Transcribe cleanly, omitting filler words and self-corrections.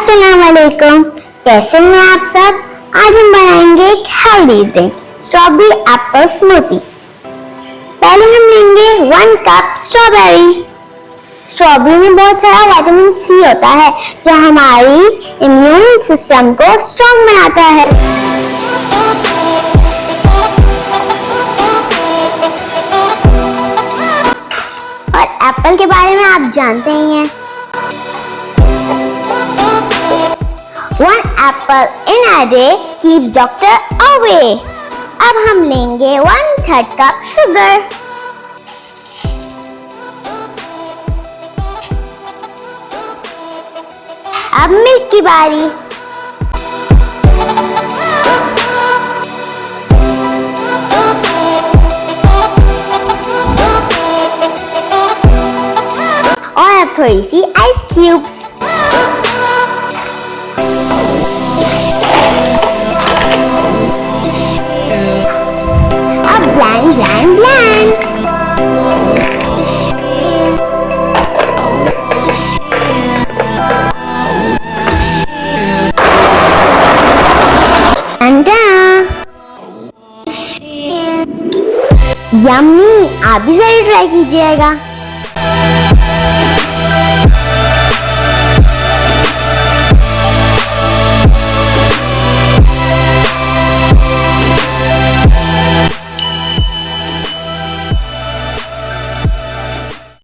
अस्सलाम वालेकुम, कैसे हैं आप सब। आज हम बनाएंगे एक healthy drink strawberry Apple smoothie. पहले हम लेंगे 1 कप स्ट्रॉबेरी। स्ट्रॉबेरी में बहुत सारा विटामिन सी होता है जो हमारी इम्यून सिस्टम को स्ट्रॉन्ग बनाता है। और एप्पल के बारे में आप जानते ही हैं। 1 apple in a day keeps doctor away। अब हम लेंगे 1/3 कप शुगर। अब मिल्क की बारी। और अब थोड़ी सी आइस क्यूब्स। ब्लेंड। यम्मी, आप भी जरूर ट्राई कीजिएगा।